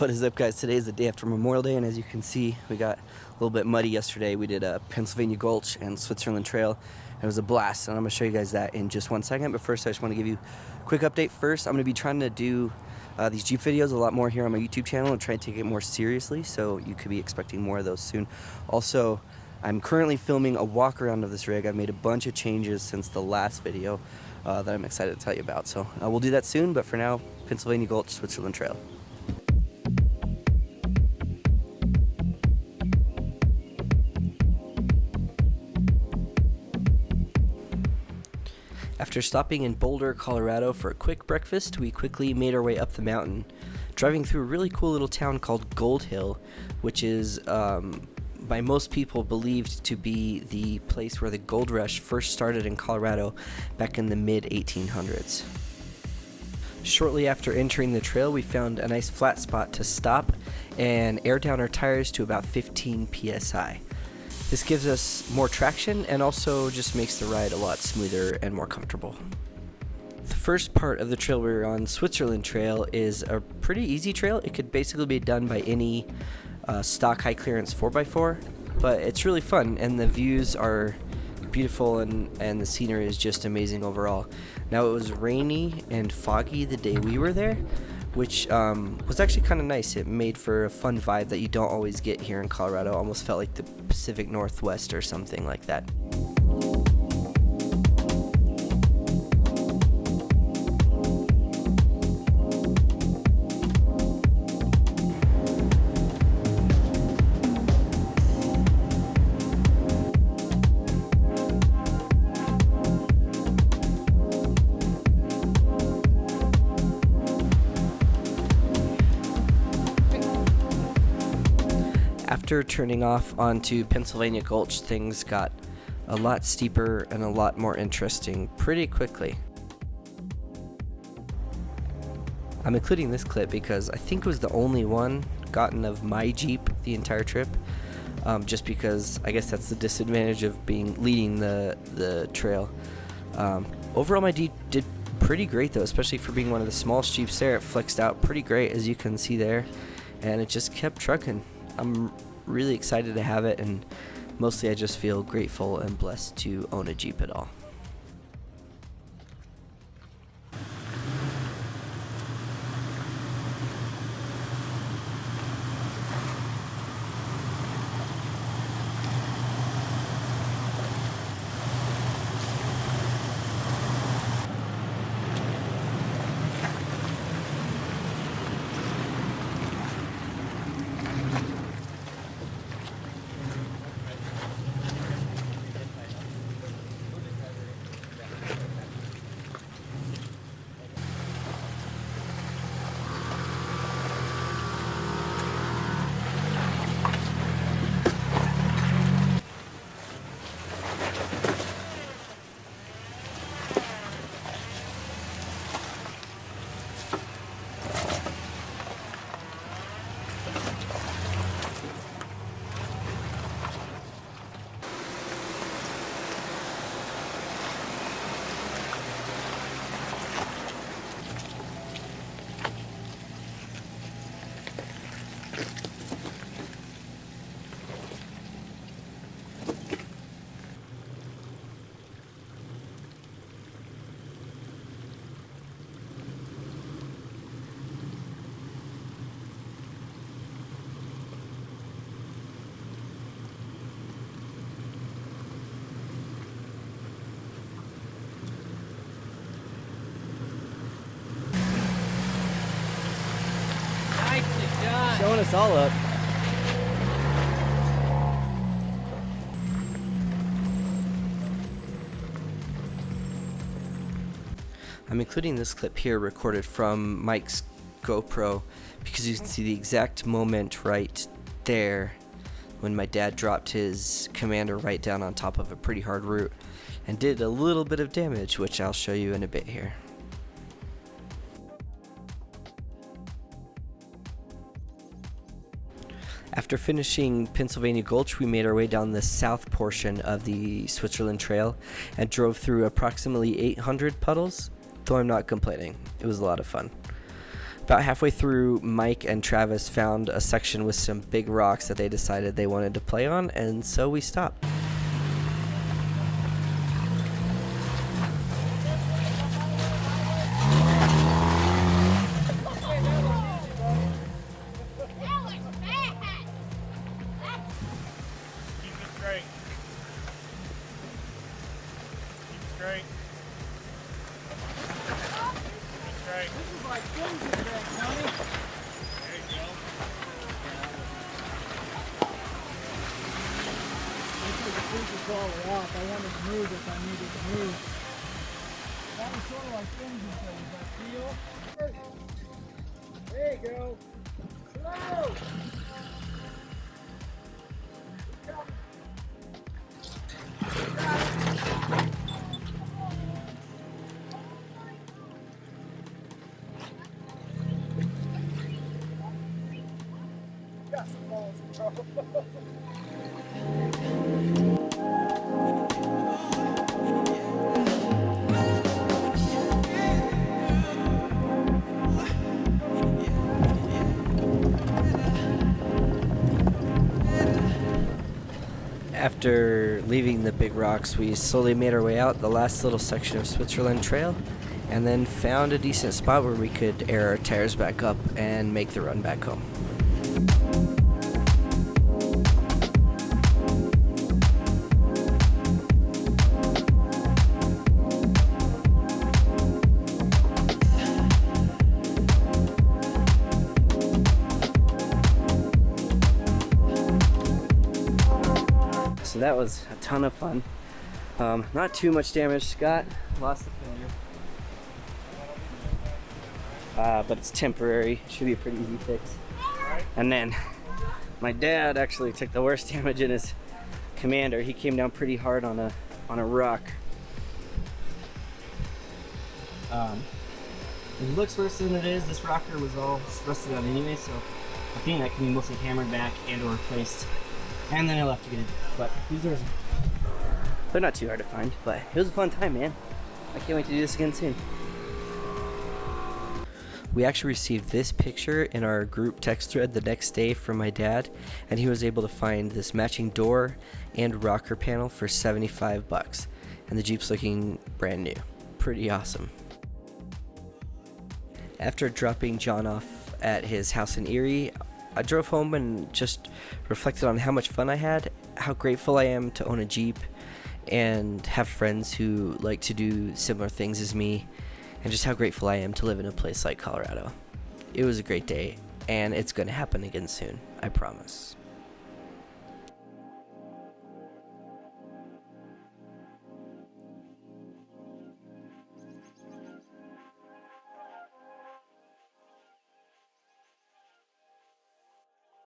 What is up, guys? Today is the day after Memorial Day, and as you can see, we got a little bit muddy yesterday. We did a Pennsylvania Gulch and Switzerland Trail. It was a blast, and I'm going to show you guys that in just 1 second. But first, I just want to give you a quick update. First, I'm going to be trying to do these Jeep videos a lot more here on my YouTube channel and try to take it more seriously, so you could be expecting more of those soon. Also, I'm currently filming a walk around of this rig. I've made a bunch of changes since the last video that I'm excited to tell you about. So we'll do that soon, but for now, Pennsylvania Gulch, Switzerland Trail. After stopping in Boulder, Colorado for a quick breakfast, we quickly made our way up the mountain, driving through a really cool little town called Gulch, which is by most people believed to be the place where the gold rush first started in Colorado back in the mid-1800s. Shortly after entering the trail, we found a nice flat spot to stop and air down our tires to about 15 psi. This gives us more traction and also just makes the ride a lot smoother and more comfortable. The first part of the trail we were on, Switzerland Trail, is a pretty easy trail. It could basically be done by any stock high clearance 4x4, but it's really fun and the views are beautiful and the scenery is just amazing overall. Now, it was rainy and foggy the day we were there, which was actually kind of nice. It made for a fun vibe that you don't always get here in Colorado. Almost felt like the Pacific Northwest or something like that. After turning off onto Pennsylvania Gulch, things got a lot steeper and a lot more interesting pretty quickly. I'm including this clip because I think it was the only one gotten of my Jeep the entire trip, just because I guess that's the disadvantage of leading the trail. Overall, my Jeep did pretty great though, especially for being one of the smallest Jeeps there. It flexed out pretty great, as you can see there, and it just kept trucking. I'm really excited to have it, and mostly I just feel grateful and blessed to own a Jeep at all. Showing us all up. I'm including this clip here recorded from Mike's GoPro because you can see the exact moment right there when my dad dropped his Commander right down on top of a pretty hard route and did a little bit of damage, which I'll show you in a bit here. After finishing Pennsylvania Gulch, we made our way down the south portion of the Switzerland Trail and drove through approximately 800 puddles, though I'm not complaining. It was a lot of fun. About halfway through, Mike and Travis found a section with some big rocks that they decided they wanted to play on, and so we stopped. Straight. This is like flimsy today, Tony. There you go. This is the flimsy crawler off. I wanted to move if I needed to move. That was sort of like flimsy things. That feel. There you go. Slow. Got some balls, bro. After leaving the big rocks, we slowly made our way out the last little section of Switzerland Trail, and then found a decent spot where we could air our tires back up and make the run back home. So that was a ton of fun. Not too much damage. Scott lost the finger, but it's temporary. Should be a pretty easy fix. And then my dad actually took the worst damage in his Commander. He came down pretty hard on a rock. It looks worse than it is. This rocker was all rusted out anyway, so I think that can be mostly hammered back and or replaced. And then I'll have to get it. But these are, they're not too hard to find. But it was a fun time, man. I can't wait to do this again soon. We actually received this picture in our group text thread the next day from my dad, and he was able to find this matching door and rocker panel for $75, and the Jeep's looking brand new. Pretty awesome. After dropping John off at his house in Erie, I drove home and just reflected on how much fun I had, how grateful I am to own a Jeep and have friends who like to do similar things as me, and just how grateful I am to live in a place like Colorado. It was a great day, and it's going to happen again soon, I promise.